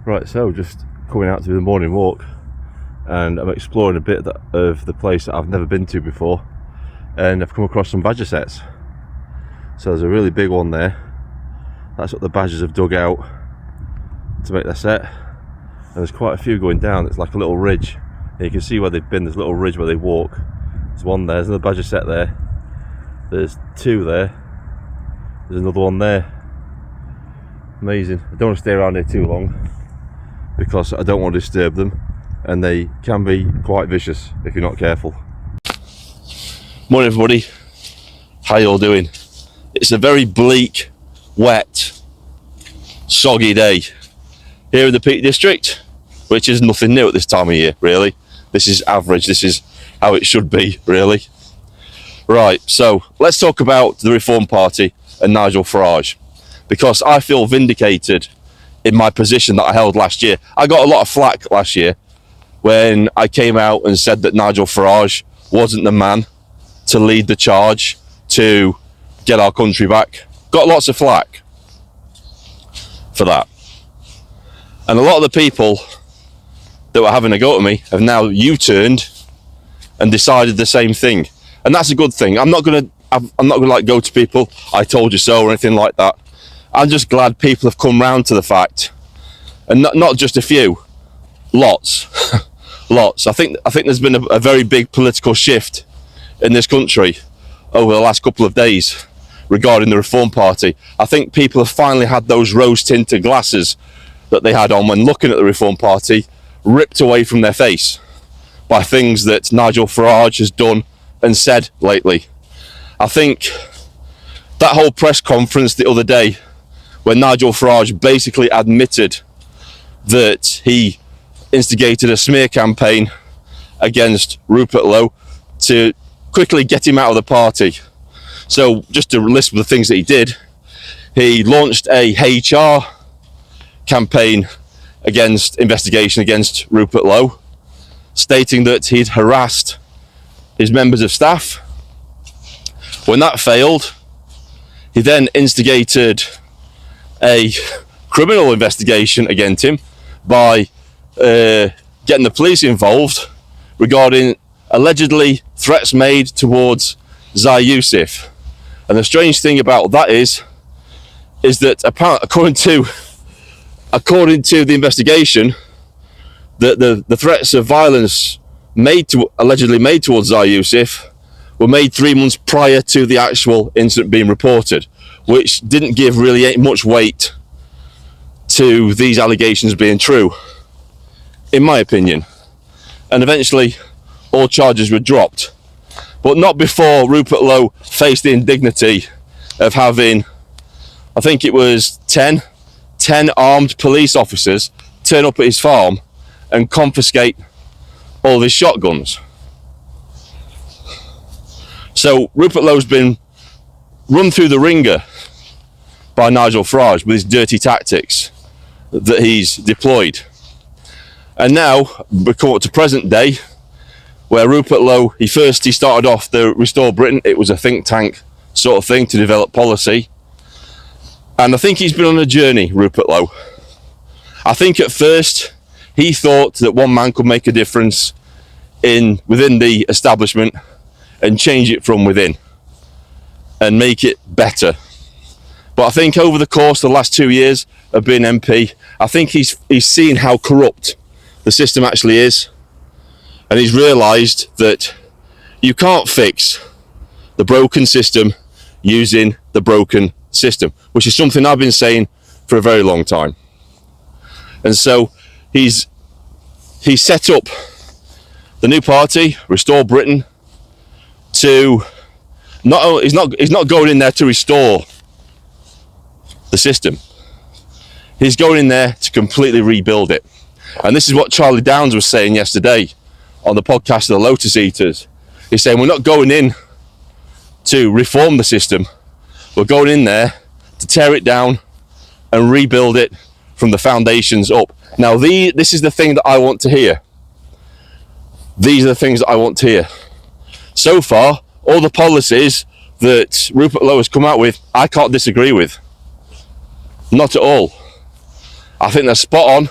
Right, so just coming out to do the morning walk, and I'm exploring a bit of the place that I've never been to before, and I've come across some badger sets. So there's a really big one there. That's what the badgers have dug out to make their set, and there's quite a few going down. It's like a little ridge, and you can see where they've been. There's a little ridge where they walk. There's one there, there's another badger set there, there's two there, there's another one there. Amazing. I don't want to stay around here too long because I don't want to disturb them, and they can be quite vicious if you're not careful. Morning everybody, how you all doing? It's a very bleak, wet, soggy day here in the Peak District, which is nothing new at this time of year really. This is average, this is how it should be really. Right, so let's talk about the Reform Party and Nigel Farage, because I feel vindicated in my position that I held last year. I got a lot of flack last year when I came out and said that Nigel Farage wasn't the man to lead the charge to get our country back. Got lots of flack for that. And a lot of the people that were having a go at me have now U-turned and decided the same thing. And that's a good thing. I'm not gonna like go to people, I told you so, or anything like that. I'm just glad people have come round to the fact, and not just a few, lots. Lots. I think there's been a very big political shift in this country over the last couple of days regarding the Reform Party. I think people have finally had those rose-tinted glasses that they had on when looking at the Reform Party ripped away from their face by things that Nigel Farage has done and said lately. I think that whole press conference the other day, when Nigel Farage basically admitted that he instigated a smear campaign against Rupert Lowe to quickly get him out of the party. So just to list the things that he did, he launched a HR campaign investigation against Rupert Lowe, stating that he'd harassed his members of staff. When that failed, he then instigated a criminal investigation against him by getting the police involved regarding allegedly threats made towards Zai Yusuf. And the strange thing about that is that apparently, according to the investigation, the threats of violence allegedly made towards Zai Yusuf were made 3 months prior to the actual incident being reported, which didn't give really much weight to these allegations being true, in my opinion. And eventually all charges were dropped, but not before Rupert Lowe faced the indignity of having, I think it was 10 armed police officers turn up at his farm and confiscate all of his shotguns. So Rupert Lowe's been run through the ringer by Nigel Farage with his dirty tactics that he's deployed. And now we come up to present day, where Rupert Lowe, he started off the Restore Britain. It was a think tank sort of thing to develop policy. And I think he's been on a journey, Rupert Lowe. I think at first he thought that one man could make a difference within the establishment and change it from within and make it better. But I think over the course of the last 2 years of being MP, I think he's seen how corrupt the system actually is, and he's realised that you can't fix the broken system using the broken system, which is something I've been saying for a very long time. And so he's set up the new party, Restore Britain, to he's not going in there to restore the system. He's going in there to completely rebuild it. And this is what Charlie Downs was saying yesterday on the podcast of the Lotus Eaters. He's saying we're not going in to reform the system, we're going in there to tear it down and rebuild it from the foundations up. Now this is the thing that I want to hear. These are the things that I want to hear. So far, all the policies that Rupert Lowe has come out with, I can't disagree with. Not at all. I think they're spot on.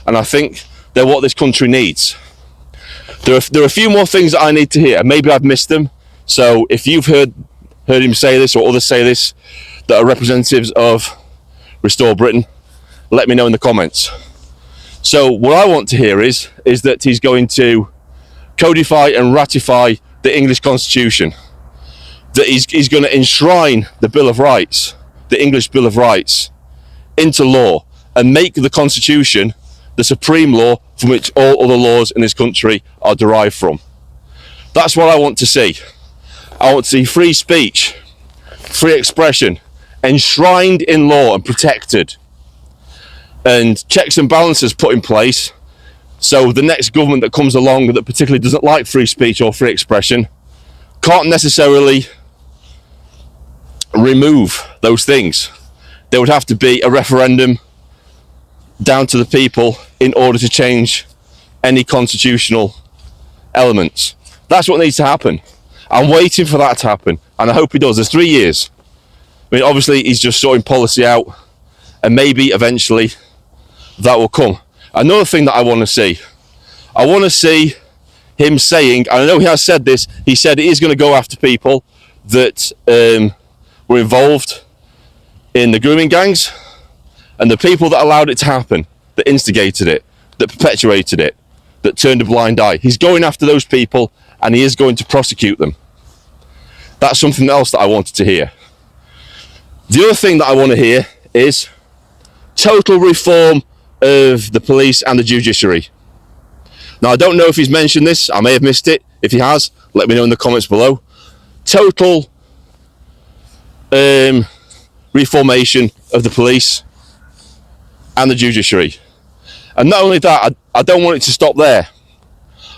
and I think they're what this country needs. There are a few more things that I need to hear, and maybe I've missed them. So if you've heard him say this, or others say this, that are representatives of Restore Britain, let me know in the comments. So what I want to hear is that he's going to codify and ratify the English Constitution, that he's going to enshrine the Bill of Rights, the English Bill of Rights, into law, and make the Constitution the supreme law from which all other laws in this country are derived from. That's what I want to see. I want to see free speech, free expression, enshrined in law and protected, and checks and balances put in place, so the next government that comes along that particularly doesn't like free speech or free expression can't necessarily remove those things. There would have to be a referendum down to the people in order to change any constitutional elements. That's what needs to happen. I'm waiting for that to happen, and I hope he does. There's 3 years. I mean, obviously he's just sorting policy out, and maybe eventually that will come. Another thing that I want to see him saying, and I know he has said this, he said he is going to go after people that were involved in the grooming gangs, and the people that allowed it to happen, that instigated it, that perpetuated it, that turned a blind eye. He's going after those people, and he is going to prosecute them. That's something else that I wanted to hear. The other thing that I want to hear is total reform of the police and the judiciary. Now, I don't know if he's mentioned this. I may have missed it. If he has, let me know in the comments below. Total reformation of the police and the judiciary. And not only that, I don't want it to stop there.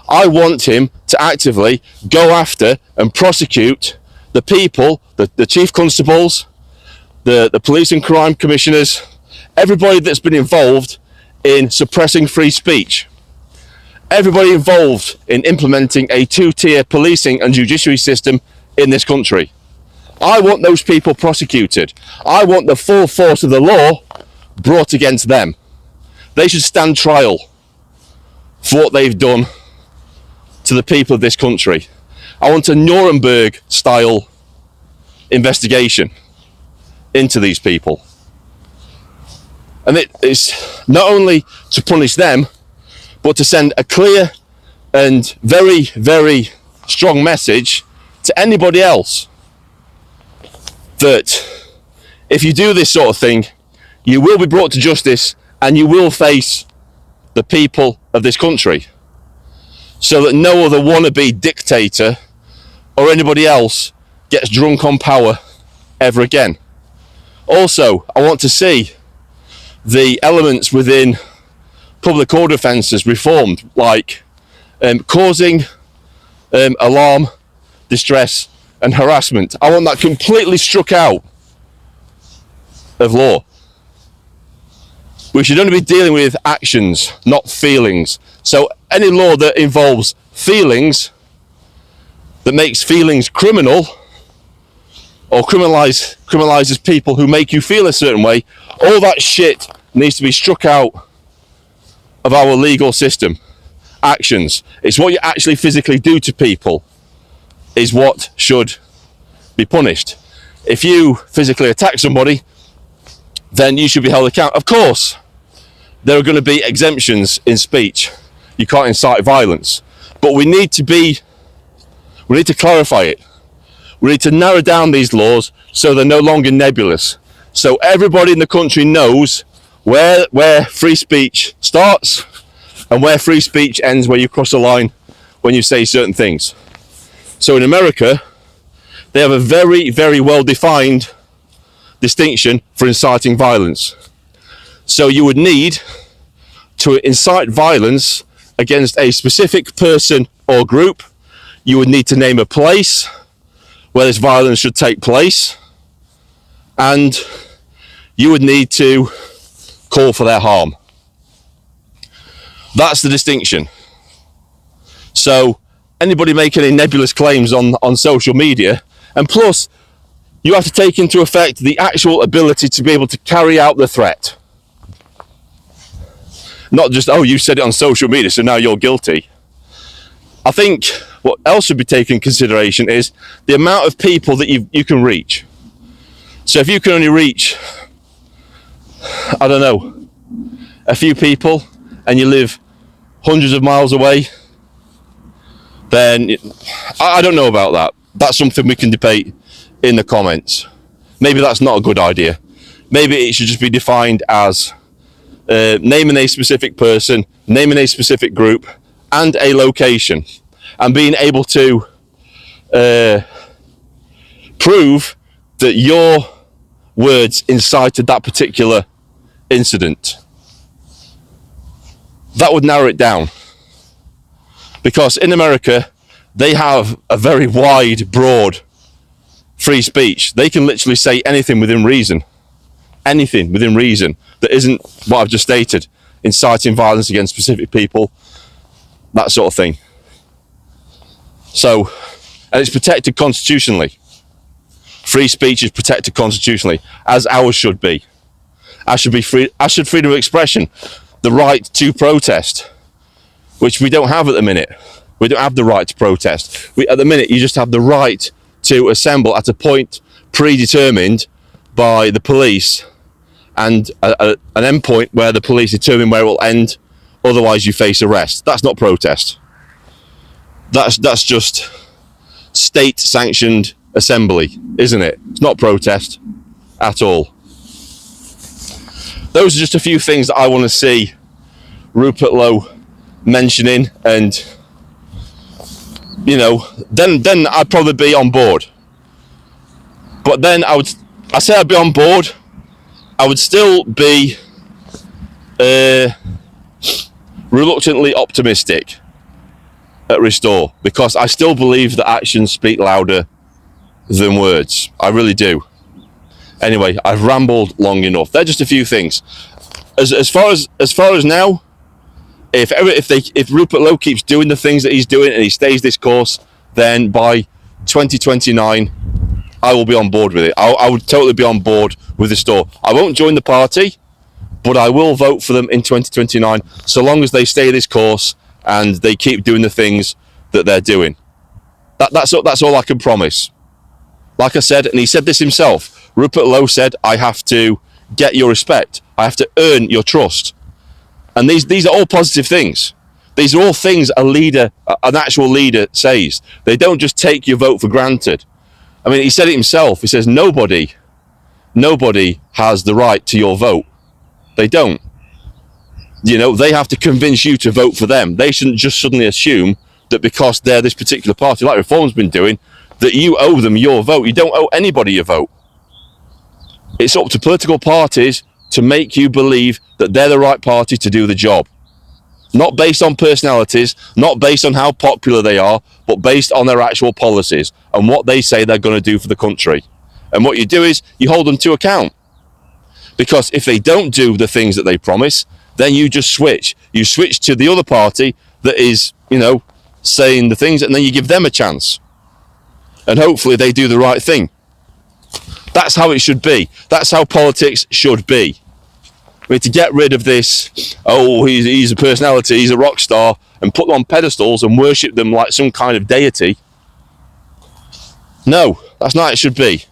I want him to actively go after and prosecute the people, the chief constables, the police and crime commissioners, everybody that's been involved in suppressing free speech. Everybody involved in implementing a two-tier policing and judiciary system in this country. I want those people prosecuted. I want the full force of the law brought against them. They should stand trial for what they've done to the people of this country. I want a Nuremberg-style investigation into these people. And it is not only to punish them, but to send a clear and very, very strong message to anybody else that if you do this sort of thing, you will be brought to justice and you will face the people of this country, so that no other wannabe dictator or anybody else gets drunk on power ever again. Also, I want to see the elements within public order offences reformed, like causing alarm, distress and harassment. I want that completely struck out of law. We should only be dealing with actions, not feelings. So any law that involves feelings, that makes feelings criminal, or criminalizes people who make you feel a certain way, all that shit needs to be struck out of our legal system. Actions, it's what you actually physically do to people is what should be punished. If you physically attack somebody, then you should be held accountable. Of course, there are going to be exemptions in speech. You can't incite violence, but we need to clarify it. We need to narrow down these laws so they're no longer nebulous, so everybody in the country knows where free speech starts and where free speech ends, where you cross the line when you say certain things. So in America, they have a very, very well-defined distinction for inciting violence. So you would need to incite violence against a specific person or group. You would need to name a place where this violence should take place, and you would need to call for their harm. That's the distinction. So anybody making any nebulous claims on social media, and plus you have to take into effect the actual ability to be able to carry out the threat. Not just, oh, you said it on social media, so now you're guilty. I think what else should be taken into consideration is the amount of people that you can reach. So if you can only reach, I don't know, a few people, and you live hundreds of miles away, then I don't know about that. That's something we can debate in the comments. Maybe that's not a good idea. Maybe it should just be defined as naming a specific person, naming a specific group, and a location, and being able to prove that your words incited that particular incident. That would narrow it down. Because in America, they have a very wide, broad free speech. They can literally say anything within reason. Anything within reason that isn't what I've just stated, inciting violence against specific people, that sort of thing. So, and it's protected constitutionally. Free speech is protected constitutionally, as ours should be. As should freedom of expression, the right to protest, which we don't have at the minute. We don't have the right to protest. At the minute, you just have the right to assemble at a point predetermined by the police, and an end point where the police determine where it will end. Otherwise, you face arrest. That's not protest. That's just state-sanctioned assembly, isn't it? It's not protest at all. Those are just a few things that I want to see Rupert Lowe mentioning, and then I'd probably be on board. But then I say I'd be on board. I would still be reluctantly optimistic at Restore, because I still believe that actions speak louder than words. I really do. Anyway, I've rambled long enough. They're just a few things. As far as now, if Rupert Lowe keeps doing the things that he's doing and he stays this course, then by 2029, I will be on board with it. I would totally be on board with the store. I won't join the party, but I will vote for them in 2029, so long as they stay this course and they keep doing the things that they're doing. That's all I can promise. Like I said, and he said this himself, Rupert Lowe said, I have to get your respect. I have to earn your trust. And these are all positive things. These are all things an actual leader says. They don't just take your vote for granted. I mean, he said it himself. He says, nobody has the right to your vote. They don't. They have to convince you to vote for them. They shouldn't just suddenly assume that because they're this particular party, like Reform's been doing, that you owe them your vote. You don't owe anybody your vote. It's up to political parties to make you believe that they're the right party to do the job. Not based on personalities, not based on how popular they are, but based on their actual policies and what they say they're going to do for the country. And what you do is you hold them to account. Because if they don't do the things that they promise, then you just switch. You switch to the other party that is, saying the things, and then you give them a chance. And hopefully they do the right thing. That's how it should be. That's how politics should be. We need to get rid of this, he's a personality, he's a rock star, and put them on pedestals and worship them like some kind of deity. No, that's not how it should be.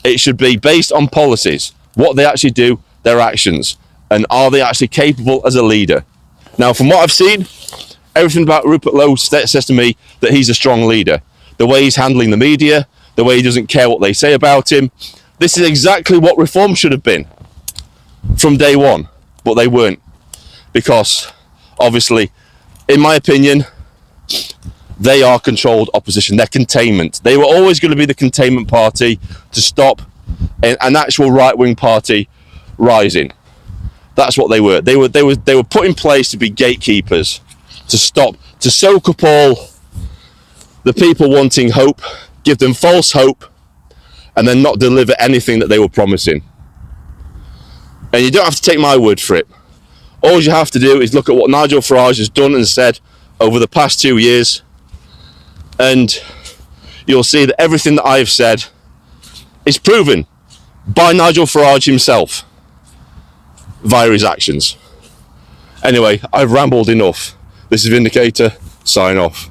It should be based on policies, what they actually do, their actions, and are they actually capable as a leader. Now, from what I've seen, everything about Rupert Lowe says to me that he's a strong leader. The way he's handling the media, the way he doesn't care what they say about him. This is exactly what Reform should have been from day one, but they weren't, because obviously, in my opinion, they are controlled opposition. They're containment. They were always going to be the containment party to stop an actual right-wing party rising. That's what they were. They were put in place to be gatekeepers, to soak up all the people wanting hope, give them false hope, and then not deliver anything that they were promising. And you don't have to take my word for it. All you have to do is look at what Nigel Farage has done and said over the past 2 years, and you'll see that everything that I have said is proven by Nigel Farage himself via his actions. Anyway, I've rambled enough. This is Vindicator, sign off.